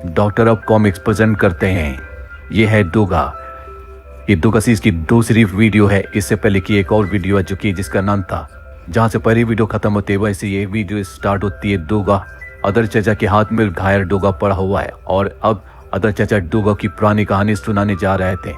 Doctor of comics present करते हैं। ये है डोगा। ये डोगा सीरीज की दूसरी वीडियो है। इससे पहले की एक और वीडियो है जिसका नाम था, जहां से पहली वीडियो खत्म होती है वैसे ये वीडियो स्टार्ट होती है। डोगा अदर चाचा के हाथ में घायल डोगा पड़ा हुआ है और अब अदर चाचा डोगा की पुरानी कहानी सुनाने जा रहे थे।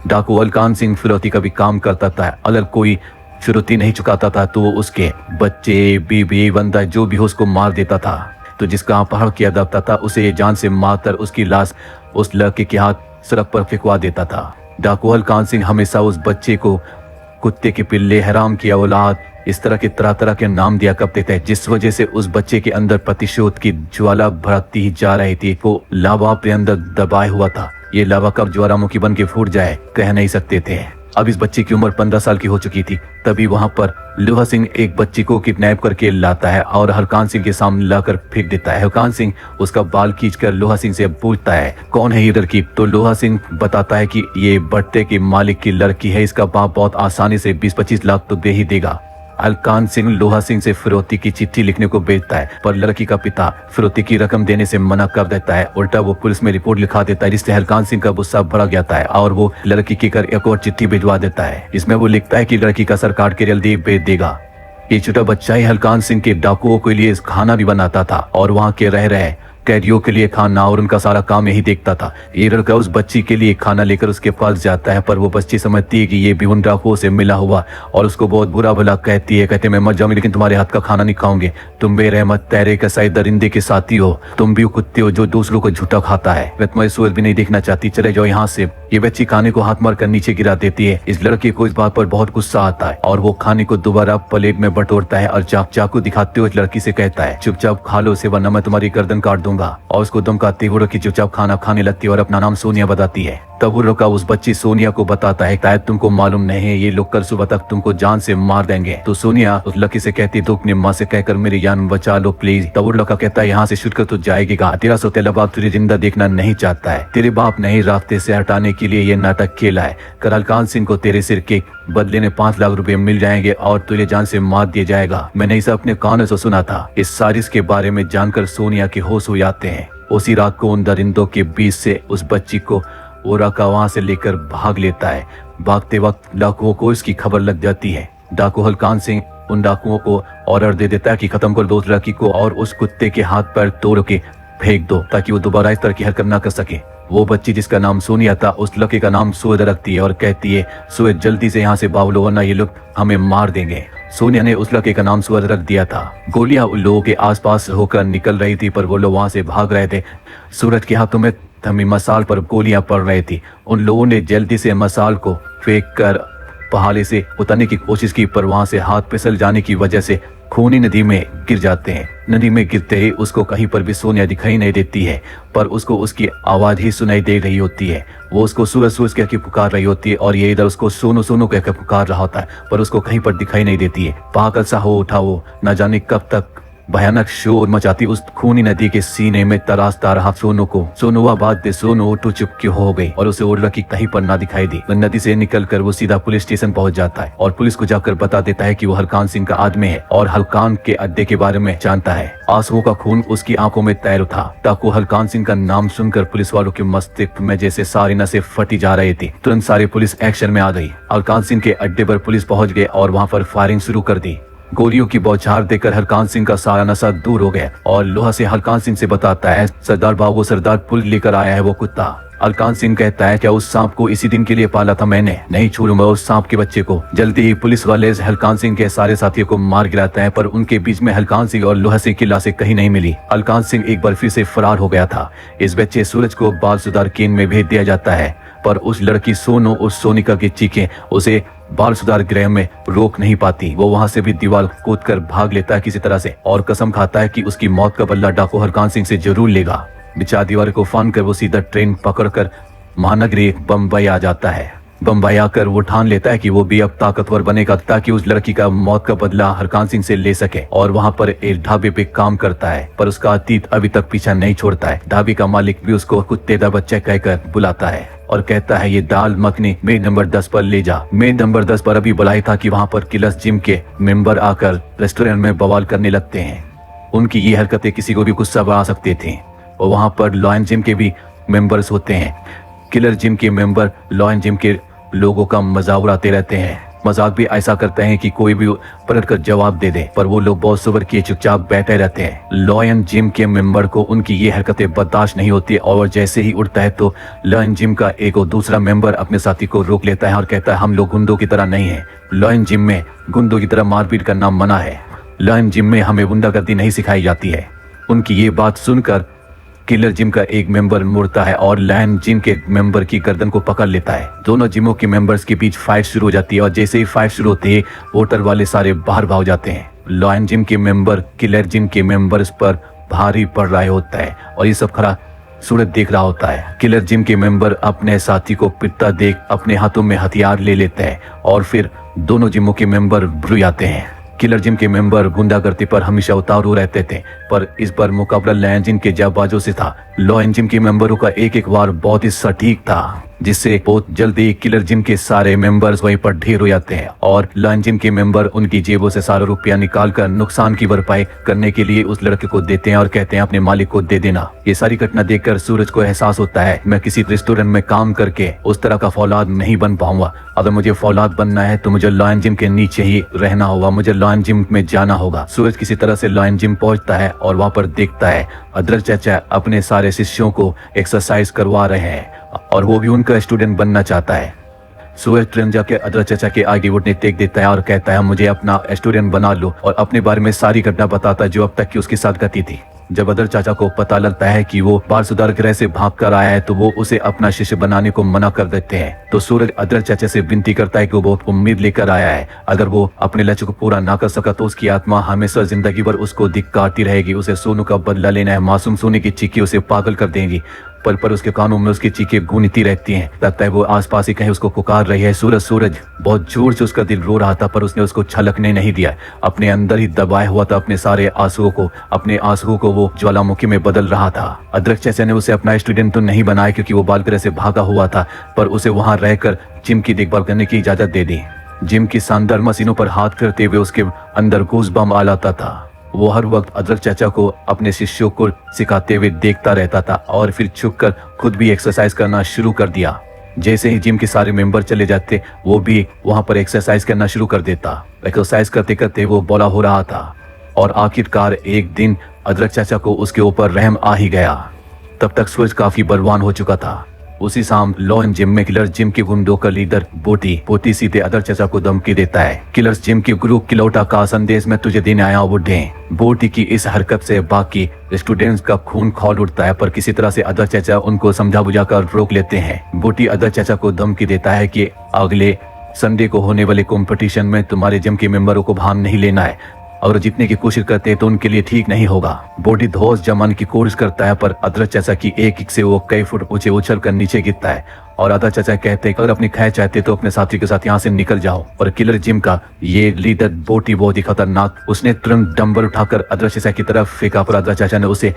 डाकू अलकान सिंह फिरौती का भी काम करता था। अगर कोई फिरौती नहीं चुकाता था तो वो उसके बच्चे, बीबी, बंदा जो भी हो उसको मार देता था। तो जिसका अपहरण किया जाता था उसे जान से मारकर उसकी लाश उस लड़के के हाथ सड़क पर फेंकवा देता था। डाकू अलकान सिंह हमेशा उस बच्चे को कुत्ते के पिल्ले, हराम की औलाद, इस तरह के तरह के नाम दिया करते थे, जिस वजह से उस बच्चे के अंदर प्रतिशोध की ज्वाला भड़कती ही जा रही थी। वो लावा अपने अंदर दबाए हुआ था। ये लावा कब ज्वालामुखी बन के फूट जाए कह नहीं सकते थे। अब इस बच्चे की उम्र 15 साल की हो चुकी थी। तभी वहां पर लोहा सिंह एक बच्ची को किडनैप करके लाता है और हरकान सिंह के सामने लाकर फेंक देता है। हरकान सिंह उसका बाल खींचकर लोहा सिंह से पूछता है, कौन है ये लड़की? तो लोहा सिंह बताता है कि ये बट्टे के मालिक की लड़की है। इसका बाप बहुत आसानी से 20-25 लाख तो दे ही देगा। अलकान सिंह लोहा सिंह से फिरौती की चिट्ठी लिखने को भेजता है, पर लड़की का पिता फिरौती की रकम देने से मना कर देता है। उल्टा वो पुलिस में रिपोर्ट लिखा देता है, जिससे अलकान सिंह का गुस्सा भड़क जाता है और वो लड़की की कर एक और चिट्ठी भिजवा देता है। इसमें वो लिखता है कि लड़की का सर काट के जल्दी भेज देगा। ये छोटा बच्चा ही अलकान सिंह के डाकुओं के लिए खाना भी बनाता था और वहाँ के रह रहे कैदियों के लिए खाना और उनका सारा काम यही देखता था। ये लड़का उस बच्ची के लिए खाना लेकर उसके पास जाता है, पर वो बच्ची समझती है कि ये भी उन डाकुओं से मिला हुआ और उसको बहुत बुरा भला कहती है। कहते मैं मर जाऊंगी लेकिन तुम्हारे हाथ का खाना नहीं खाऊंगे। तुम बेरहमत तैरे कसाई दरिंदे के साथी हो। तुम भी कुत्ते हो जो दूसरों को झूठा खाता है। मैं तुम्हारी सूरत भी नहीं देखना चाहती, चले जाओ यहाँ से। ये बच्ची खाने को हाथ मार कर नीचे गिरा देती है। इस लड़के को इस बात पर बहुत गुस्सा आता है और वो खाने को दोबारा प्लेट में बटोरता है और चाकू दिखाते हुए लड़की से कहता है, चुपचाप खा लो से वरना मैं तुम्हारी गर्दन काट दूंगा। और उसको धमकाते हुए लड़की चुपचाप खाना खाने लगती है और अपना नाम सोनिया बताती है। तब वो लड़का उस बच्ची सोनिया को बताता है, शायद तुमको मालूम नहीं है ये लोग कल सुबह तक तुमको जान से मार देंगे। तो सोनिया उस लड़की से कहती, तो अपनी माँ से कहकर मेरी जान बचा लो प्लीज। तब वो लड़का कहता है, यहाँ से छुटकर तो जाएगा। तेरा सौतेला बाप तुझे जिंदा देखना नहीं चाहता है। तेरे बाप नहीं रास्ते से हटाने के लिए ये नाटक खेला है। कल अलकान सिंह को तेरे सिर के बदले में 5 लाख रुपए मिल जाएंगे और तुझे जान से मार दिया जाएगा। मैंने इसे अपने कानों से सुना था। इस साजिश के बारे में जानकर सोनिया के होश हो जाते हैं। उसी रात को उन दरिंदों के बीच से उस बच्ची को ओराका वहां से लेकर भाग लेता है। भागते वक्त डाकुओं को इसकी खबर लग जाती है। डाकू हलकान सिंह उन डाकुओं को ऑर्डर दे देता है कि खत्म कर दो उस लड़की को और उस कुत्ते के हाथ पैर तोड़ के फेंक दो ताकि वो दोबारा इस तरह की हरकत ना कर सके। वो बच्ची जिसका नाम सोनिया था उस लड़के का नाम सुएद रखती है और कहती है, सुएद जल्दी से यहाँ से भाग लो वरना ये लोग हमें मार देंगे। सोनिया ने उस लड़के का नाम सुएद रख दिया था। गोलियां उन लोगों के आसपास होकर निकल रही थी, पर वो लोग वहां से भाग रहे थे। सूरज के हाथों में थमी मसाल पर गोलियां पड़ रही थी। उन लोगों ने जल्दी से मसाल को फेंक कर पहाड़ी से उतरने की कोशिश की, पर वहां से हाथ फिसल जाने की वजह से खूनी नदी में गिर जाते हैं। नदी में गिरते ही उसको कहीं पर भी सोनिया दिखाई नहीं देती है, पर उसको उसकी आवाज ही सुनाई दे रही होती है। वो उसको सूरज कह के पुकार रही होती है और ये इधर उसको सोनू सोनू कह के पुकार रहा होता है, पर उसको कहीं पर दिखाई नहीं देती है। पागल सा हो उठा वो न जाने कब तक भयानक शोर मचाती उस खूनी नदी के सीने में तराशता रहा सोनू को। सोनुआबाद से सोनू उठ चुपकी हो गई और उसे और लड़की कहीं पर ना दिखाई दी। नदी से निकलकर वो सीधा पुलिस स्टेशन पहुंच जाता है और पुलिस को जाकर बता देता है कि वो हलकान सिंह का आदमी है और हलकान के अड्डे के बारे में जानता है। आंसुओं का खून उसकी आंखों में तैर उठा। ताकू हलकान सिंह का नाम सुनकर पुलिस वालों के मस्तिष्क में जैसे सारी नसें फटी जा रही थी। तुरंत सारे पुलिस एक्शन में आ गई। हलकान सिंह के अड्डे पर पुलिस पहुंच गए और वहां पर फायरिंग शुरू कर दी। गोलियों की बौछार देकर हलकान सिंह का सारा नशा दूर हो गया और लोहा से हलकान सिंह से बताता है, सरदार बाबू सरदार पुल लेकर आया है वो कुत्ता। हलकान सिंह कहता है, क्या उस सांप को इसी दिन के लिए पाला था मैंने? नहीं छोड़ूंगा उस सांप के बच्चे को। जल्दी ही पुलिस वाले हलकान सिंह के सारे साथियों को मार गिराते हैं, पर उनके बीच में हलकान सिंह और लोहा सिंह की लाशें कहीं नहीं मिली। हलकान सिंह एक बार फिर से फरार हो गया था। इस बच्चे सूरज को बाल सुधार केंद्र में भेज दिया जाता है, पर उस लड़की सोनू उस सोनिका की चीखें उसे बाल सुधार गृह में रोक नहीं पाती। वो वहां से भी दीवार कूदकर भाग लेता है किसी तरह से और कसम खाता है कि उसकी मौत का बदला डाकू हलकान सिंह से जरूर लेगा। बिचार दीवार को फान कर वो सीधा ट्रेन पकड़कर महानगरी बम्बई आ जाता है। बम्बई आकर वो ठान लेता है कि वो भी अब ताकतवर बनेगा ताकि उस लड़की का मौत का बदला हरकान सिंह से ले सके और वहाँ पर एक ढाबे पे काम करता है, पर उसका अतीत अभी तक पीछा नहीं छोड़ता है। ढाबे का मालिक भी उसको कुत्ते का बच्चा कहकर बुलाता है और कहता है, ये दाल मखनी मेन नंबर 10 पर ले जा। मेन नंबर 10 पर अभी बुलाई था कि वहाँ पर किलस जिम के मेंबर आकर रेस्टोरेंट में बवाल करने लगते हैं। उनकी ये हरकतें किसी को भी गुस्सा बढ़ा सकते थे। और वहाँ पर लॉयन जिम के भी मेंबर्स होते हैं। किलर जिम के मेंबर लॉयन जिम के लोगों का मजाक उड़ाते रहते हैं। मजाक भी ऐसा करते हैं कि कोई भी पलट कर जवाब दे दे, पर वो लोग बहुत सब्र किए चुपचाप बैठे रहते हैं। लॉयन जिम के मेंबर को उनकी ये हरकतें बर्दाश्त नहीं होती और जैसे ही उठता है तो लॉयन जिम का एक और दूसरा मेंबर अपने साथी को रोक लेता है और कहता है हम लोग गुंडों की तरह नहीं है। लॉयन जिम में गुंडों की तरह मारपीट करना मना है। लॉयन जिम में हमें गुंडागर्दी नहीं सिखाई जाती है। उनकी ये बात सुनकर किलर जिम का एक मेंबर मुड़ता है और लॉयन जिम के मेंबर की गर्दन को पकड़ लेता है। दोनों जिमों के मेंबर्स के बीच फाइट शुरू हो जाती है और जैसे ही फाइट शुरू होती है वोटर वाले सारे बाहर भाग जाते हैं। लॉयन जिम के मेंबर किलर जिम के मेंबर्स पर भारी पड़ रहा होता है और ये सब खड़ा सूरज देख रहा होता है। किलर जिम के मेंबर अपने साथी को पिटता देख अपने हाथों में हथियार ले लेते हैं और फिर दोनों जिमों के मेंबर भुर जाते हैं। किलर जिम के मेंबर गुंडागर्दी पर हमेशा उतारू रहते थे, पर इस बार मुकाबला लॉयन जिम के जाबाजों से था। लॉयन जिम के मेंबरों का एक वार बहुत ही सटीक था, जिससे बहुत जल्दी किलर जिम के सारे मेंबर्स वहीं पर ढेर हो जाते हैं और लॉयन जिम के मेंबर उनकी जेबों से सारा रुपया निकालकर नुकसान की भरपाई करने के लिए उस लड़के को देते हैं और कहते हैं अपने मालिक को दे देना। ये सारी घटना देखकर सूरज को एहसास होता है मैं किसी रेस्टोरेंट में काम करके उस तरह का फौलाद नहीं बन पाऊंगा। अगर मुझे फौलाद बनना है तो मुझे लॉयन जिम के नीचे ही रहना होगा, मुझे लॉयन जिम में जाना होगा। सूरज किसी तरह से लॉयन जिम पहुंचता है और वहां पर देखता है अदरक चाचा अपने सारे शिष्यों को एक्सरसाइज करवा रहे हैं और वो भी उनका स्टूडेंट बनना चाहता है। सूरज तुरंत जाके अदरक चाचा के आगे घुटने टेक देता है और कहता है मुझे अपना स्टूडेंट बना लो और अपने बारे में सारी घटना बताता है जो अब तक की उसके साथ घटी थी। जब अदर चाचा को पता लगता है कि वो बाल सुधार गृह से भाग कर आया है तो वो उसे अपना शिष्य बनाने को मना कर देते हैं। तो सूरज अदर चाचा से विनती करता है कि वो बहुत उम्मीद लेकर आया है, अगर वो अपने लक्ष्य को पूरा ना कर सका तो उसकी आत्मा हमेशा जिंदगी भर उसको धिक्कारती रहेगी। उसे सोनू का बदला लेना है। मासूम सोने की चीखें उसे पागल कर देंगी। पल पर उसके कानों में उसकी चीखें गूंजती रहती हैं। लगता है वो आसपास ही कहीं उसको पुकार रही है। सूरज बहुत जोर से उसका दिल रो रहा था, पर उसने उसको छलकने नहीं दिया। अपने अंदर ही दबाया हुआ था अपने सारे आंसुओं को। अपने आंसुओं को वो ज्वालामुखी में बदल रहा था। अदरक चाचा ने उसे अपना स्टूडेंट तो नहीं बनाया क्योंकि वो बालगृह से भागा हुआ था, पर उसे वहां रहकर जिम की देखभाल करने की इजाजत दे दी। जिम की शानदार मशीनों पर हाथ करते हुए उसके अंदर गूज़बम्प आ लाता था। वो हर वक्त अदरक चाचा को अपने शिष्यों को सिखाते हुए देखता रहता था और फिर छुपकर खुद भी एक्सरसाइज करना शुरू कर दिया। जैसे ही जिम के सारे मेंबर चले जाते वो भी वहां पर एक्सरसाइज करना शुरू कर देता। एक्सरसाइज करते करते वो बड़ा हो रहा था और आखिरकार एक दिन अदरक चाचा को उसके ऊपर रहम आ ही गया। तब तक सूरज काफी बलवान हो चुका था। उसी शाम लॉयन जिम में किलर जिम के गुंडों का लीडर बोटी सीधे अदर चाचा को धमकी देता है। किलर्स जिम के गुरु किलौटा का संदेश मैं तुझे देने आया हूँ बुड्ढे। बोटी की इस हरकत से बाकी स्टूडेंट्स का खून खौल उठता है, पर किसी तरह से अदर चाचा उनको समझा बुझाकर रोक लेते हैं। बोटी अदर चाचा को धमकी देता है कि अगले संडे को होने वाले कंपटीशन में तुम्हारे जिम के मेंबरों को भाग नहीं लेना है और जीतने की कोशिश करते हैं तो उनके लिए ठीक नहीं होगा। बॉडी धौस जमाने की कोशिश करता है, पर अदरक चाचा की एक किक से वो कई फुट ऊंचे उछल कर नीचे गिरता है और अदरक चाचा कहते हैं अगर अपनी खैर चाहते तो अपने साथी के साथ यहाँ से निकल जाओ। और किलर जिम का ये लीडर बोटी बहुत ही खतरनाक, उसने तुरंत डंबल उठाकर अदरक चाचा की तरफ फेंका, पर अदरक चाचा ने उसे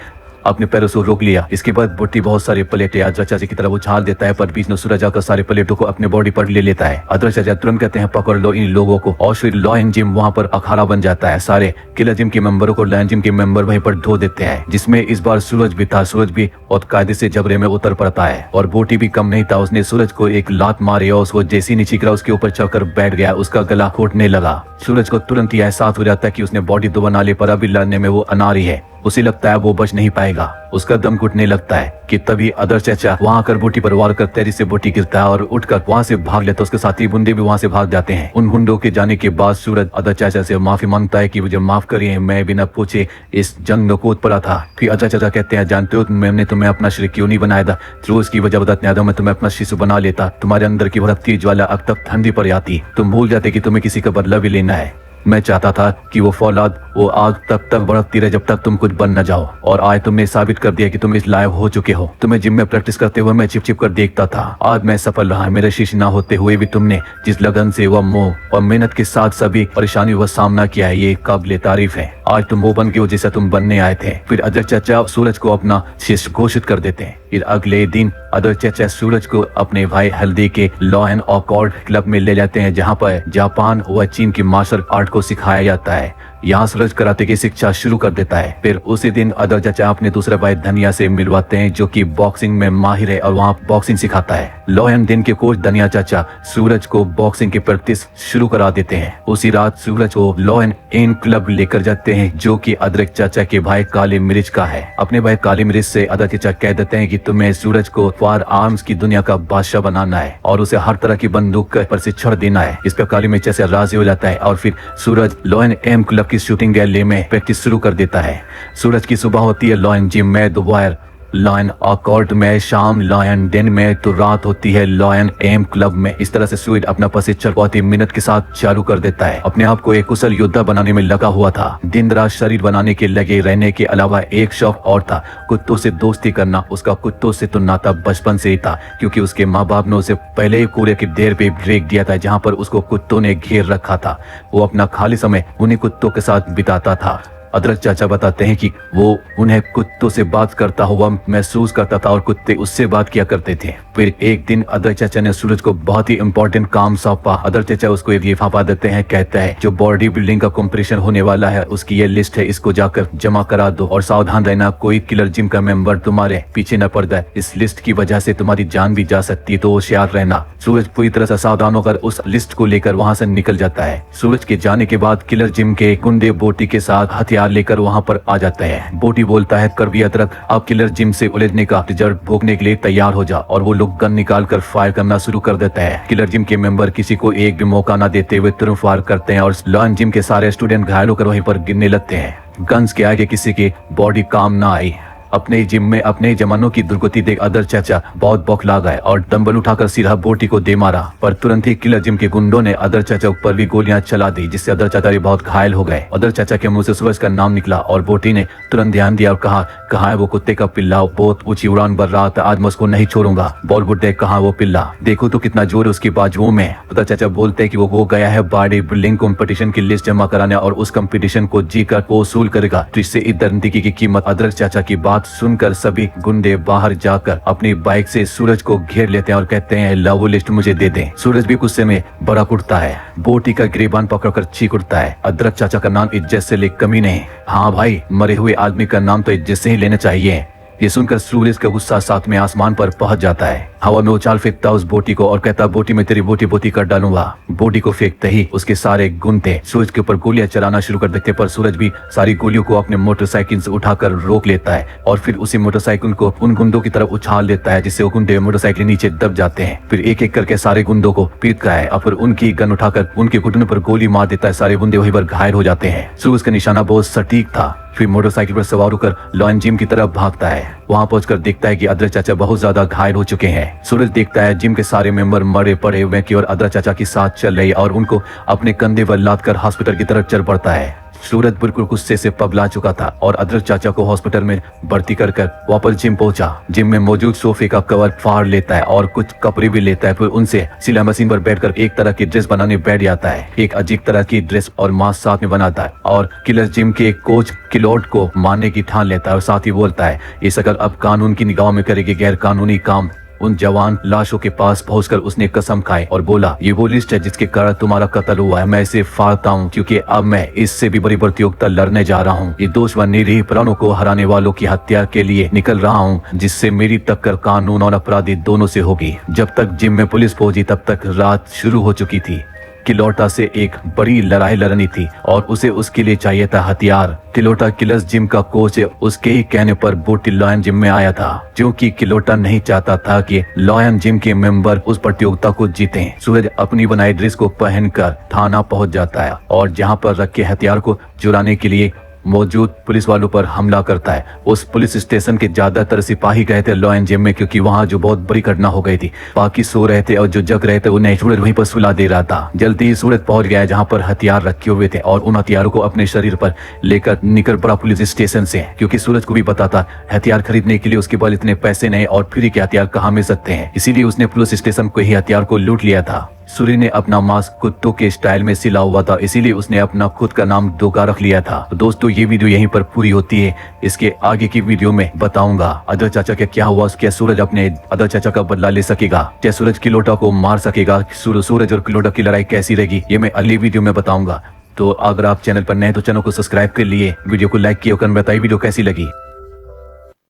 अपने पैरों से रोक लिया। इसके बाद बोटी बहुत सारे प्लेटें अदरक चाचा की तरफ उछाल देता है, पर बीच में सूरज आकर सारे प्लेटों को अपने बॉडी पर ले लेता है। अदरक चाचा तुरंत कहते हैं पकड़ लो इन लोगों को, और फिर लॉयन जिम वहां पर अखाड़ा बन जाता है। सारे किलर जिम के मेंबरों को लॉयन जिम के मेंबर वहीं पर धो देते हैं, जिसमें इस बार सूरज भी था। सूरज भी बहुत कायदे से जबरे में उतर पड़ता है और बोटी भी कम नहीं था। उसने सूरज को एक लात मारी और उसको जैसी नीचे गिरा उसके ऊपर चढ़कर बैठ गया। उसका गला घोटने लगा। सूरज को तुरंत ही एहसास हो जाता है कि उसने बॉडी तो बना ली, पर अभी लड़ने में वो अनारी है। उसे लगता है वो बच नहीं पाएगा। उसका दम घुटने लगता है कि तभी अदर चाचा वहां आकर बोटी पर वार कर तेजी से बोटी गिरता है और उठकर वहां से भाग लेता है। उसके साथी गुंडे भी वहां से भाग जाते हैं। उन गुंडों के जाने के बाद सूरज अदर चाचा से माफी मांगता है कि मुझे माफ करिए, मैं बिना पूछे इस जंग में कूद पड़ा था। फिर अदर चाचा कहते हैं जानते हो मैंने तुम्हें अपना शरीक क्यों नहीं बनाया था, रोज की वजह बताते मैं तुम्हें अपना शिशु बना लेता। तुम्हारे अंदर की भड़कती ज्वाला अब तक ठंडी पड़ जाती, तुम भूल जाते कि तुम्हें किसी का बदला भी लेना है। मैं चाहता था कि वो फौलाद वो आग तब तक भड़कती रहे जब तक तुम कुछ बन न जाओ, और आज तुमने साबित कर दिया कि तुम इस लायक हो चुके हो। तुम्हें जिम में प्रैक्टिस करते हुए मैं छिप छिप कर देखता था। आज मैं सफल रहा। मेरे शिष्य ना होते हुए भी तुमने जिस लगन से वह मोह और मेहनत के साथ सभी परेशानियों का सामना किया है, ये काबिले तारीफ है। आज तुम वो बन गए हो जैसा तुम बनने आए थे। फिर अदर चाचा सूरज को अपना शिष्य घोषित कर देते हैं। फिर अगले दिन अदर चाचा सूरज को अपने भाई हल्दी के लॉयन ऑकॉर्ड क्लब में ले जाते हैं, जहाँ पर जापान व चीन की मार्शल आर्ट को सिखाया जाता है। यहाँ सूरज कराटे की शिक्षा शुरू कर देता है। फिर उसी दिन अदर चाचा अपने दूसरे भाई धनिया से मिलवाते हैं जो कि बॉक्सिंग में माहिर है और वहाँ बॉक्सिंग सिखाता है। लॉयन दिन के कोच धनिया चाचा सूरज को बॉक्सिंग की प्रैक्टिस शुरू करा देते हैं। उसी रात सूरज को लॉयन एम क्लब लेकर जाते हैं जो कि अदरक चाचा के भाई काली मिर्च का है। अपने भाई काली मिर्च से अदरक चाचा कह देते हैं कि तुम्हें सूरज को फायर आर्म्स की दुनिया का बादशाह बनाना है और उसे हर तरह की बंदूक का प्रशिक्षण देना है। इस पर काली मिर्च से राजी हो जाता है और फिर सूरज लॉयन एम क्लब की शूटिंग गैलरी में प्रैक्टिस शुरू कर देता है। सूरज की सुबह होती है लॉयन जिम में दोपहर लॉयन अकॉर्ड में, शाम लॉयन दिन में, तो रात होती है लॉयन एम क्लब में। इस तरह से सूरज अपना प्रशिक्षण बहुत ही मेहनत के साथ चालू कर देता है। अपने आप को एक कुशल योद्धा बनाने में लगा हुआ था। दिन रात शरीर बनाने के लगे रहने के अलावा एक शौक और था, कुत्तों से दोस्ती करना। उसका कुत्तों से तो नाता बचपन से ही था क्योंकि उसके माँ बाप ने उसे पहले ही कूड़े की ढेर पे ब्रेक दिया था जहाँ पर उसको कुत्तों ने घेर रखा था। वो अपना खाली समय उन्हीं कुत्तों के साथ बिताता था। अदरक चाचा बताते हैं कि वो उन्हें कुत्तों से बात करता हुआ महसूस करता था और कुत्ते उससे बात किया करते थे। फिर एक दिन अदरक चाचा ने सूरज को बहुत ही इंपॉर्टेंट काम सौंपा। अदरक चाचा उसको एक लिफाफा देते हैं, कहता है जो बॉडी बिल्डिंग का कंपटीशन होने वाला है उसकी ये लिस्ट है, इसको जाकर जमा करा दो और सावधान रहना कोई किलर जिम का मेंबर तुम्हारे पीछे न पड़ जाए। इस लिस्ट की वजह से तुम्हारी जान भी जा सकती है, तो होशियार रहना। सूरज पूरी तरह से सावधान होकर उस लिस्ट को लेकर वहाँ से निकल जाता है। सूरज के जाने के बाद किलर जिम के गुंडे बोटी के साथ हथियार लेकर वहां पर आ जाता है। बोटी बोलता है करवी अदरक आप किलर जिम से उलझने का रिजल्ट भोगने के लिए तैयार हो जा, और वो लोग गन निकाल कर फायर करना शुरू कर देता है। किलर जिम के मेंबर किसी को एक भी मौका न देते हुए तुरंत फायर करते हैं और लॉयन जिम के सारे स्टूडेंट घायल होकर वहीं पर गिरने लगते हैं। गन्स के आगे किसी की बॉडी काम ना आई। अपने जिम में अपने जमानों की दुर्गति देख अदर चाचा बहुत बौखला गए और डंबल उठाकर सीधा बोटी को दे मारा, पर तुरंत ही किलर जिम के गुंडों ने अदर चाचा ऊपर भी गोलियां चला दी जिससे अदर चाचा भी बहुत घायल हो गए। अदर चाचा के मुंह से सूरज का नाम निकला और बोटी ने तुरंत ध्यान दिया और कहा कहाँ है वो कुत्ते का पिल्ला, बहुत ऊंची उड़ान भर रहा था, आज मैं उसको नहीं छोड़ूंगा। बॉलीवुड देख कहाँ वो पिल्ला, देखो तो कितना जोर है उसकी बाजुओं में। अदर चाचा बोलते कि वो गया है बॉडी बिल्डिंग कॉम्पिटिशन की लिस्ट जमा कराने और उस कॉम्पिटिशन को जीकर वो वसूल करेगा, तो इससे इधर की कीमत। अदर चाचा की बात सुनकर सभी गुंडे बाहर जाकर अपनी बाइक से सूरज को घेर लेते हैं और कहते हैं ला वो लिस्ट मुझे दे दें। सूरज भी गुस्से में भड़क उठता है, बोटी का गिरेबान पकड़कर चीख उठता है। अदरक चाचा का नाम इज्जत से ले कमी नहीं। हाँ भाई, मरे हुए आदमी का नाम तो इज्जत से ही लेना चाहिए। ये सुनकर सूरज का गुस्सा साथ में आसमान पर पहुंच जाता है। हवा में उछाल फेंकता उस बोटी को और कहता बोटी में तेरी बोटी बोटी कर डालूंगा। बोटी को फेंकते ही उसके सारे गुंडे सूरज के ऊपर गोलियां चलाना शुरू कर देते, पर सूरज भी सारी गोलियों को अपने मोटरसाइकिल से उठाकर रोक लेता है और फिर उसी मोटरसाइकिल को उन गुंडों की तरफ उछाल देता है जिससे वो गुंडे मोटरसाइकिल नीचे दब जाते हैं। फिर एक एक करके सारे गुंडों को पीटता है और फिर उनकी गन उठाकर उनके घुटनों पर गोली मार देता है। सारे गुंडे वहीं पर घायल हो जाते हैं। सूरज का निशाना बहुत सटीक था। फिर मोटरसाइकिल पर सवार होकर लॉयन जिम की तरफ भागता है। वहां पहुंचकर देखता है कि अदरक चाचा बहुत ज्यादा घायल हो चुके हैं। सूरज देखता है जिम के सारे मेंबर मरे पड़े हुए की और अदरक चाचा की साथ चल रही और उनको अपने कंधे पर लाद कर हॉस्पिटल की तरफ चल पड़ता है। सूरज बिल्कुल गुस्से से पगला चुका था और अदरक चाचा को हॉस्पिटल में भर्ती कर वापस जिम पहुंचा। जिम में मौजूद सोफे का कवर फाड़ लेता है और कुछ कपड़े भी लेता है। फिर उनसे सिलाई मशीन पर बैठकर एक तरह की ड्रेस बनाने बैठ जाता है। एक अजीब तरह की ड्रेस और मास्क साथ में बनाता है और किलर जिम के कोच किलोट को मारने की ठान लेता है और साथ ही बोलता है ये शकल अब कानून की निगाह में करेगी गैर कानूनी काम। उन जवान लाशों के पास पहुंचकर उसने कसम खाई और बोला ये वो लिस्ट है जिसके कारण तुम्हारा कत्ल हुआ है। मैं इसे फाड़ता हूँ क्योंकि अब मैं इससे भी बड़ी प्रतियोगिता लड़ने जा रहा हूँ। ये दोष व निरीह प्राणों को हराने वालों की हत्या के लिए निकल रहा हूँ जिससे मेरी टक्कर कानून और अपराधी दोनों से होगी। जब तक जिम में पुलिस पहुंची तब तक रात शुरू हो चुकी थी। किलोटा से एक बड़ी लड़ाई लड़नी थी और उसे उसके लिए चाहिए था हथियार। किलोटा किलर्स जिम का कोच है, उसके ही कहने पर बोटी लॉयन जिम में आया था क्योंकि किलोटा नहीं चाहता था कि लॉयन जिम के मेंबर उस प्रतियोगिता को जीतें। सूरज अपनी बनाई ड्रेस को पहनकर थाना पहुंच जाता है और जहां पर रखे हथियार को चुराने के लिए मौजूद पुलिस वालों पर हमला करता है। उस पुलिस स्टेशन के ज्यादातर सिपाही गए थे लॉयन जिम में क्योंकि वहां जो बहुत बड़ी घटना हो गई थी। बाकी सो रहे थे और जो जग रहे थे उन्हें सूरज वहीं पर सुला दे रहा था। जल्दी ही सूरज पहुंच गया जहां पर हथियार रखे हुए थे और उन हथियारों को अपने शरीर पर लेकर निकल पड़ा पुलिस स्टेशन से, क्योंकि सूरज को भी पता था हथियार खरीदने के लिए उसके पास इतने पैसे नहीं और फ्री के हथियार कहाँ मिल सकते हैं। इसीलिए उसने पुलिस स्टेशन को ही हथियार को लूट लिया था। सूर्य ने अपना मास्क कुत्तों के स्टाइल में सिला हुआ था, इसीलिए उसने अपना खुद का नाम दोगा रख लिया था। तो दोस्तों ये वीडियो यहीं पर पूरी होती है। इसके आगे की वीडियो में बताऊंगा अदर चाचा का क्या हुआ, क्या सूरज अपने अदर चाचा का बदला ले सकेगा, क्या सूरज किलोटा को मार सकेगा, सूरज और किलोटा की लड़ाई कैसी रहेगी, ये मैं अगली वीडियो में बताऊंगा। तो अगर आप चैनल पर नए हैं तो चैनल को सब्सक्राइब कर लिए, वीडियो को लाइक किया और बताइए वीडियो कैसी लगी।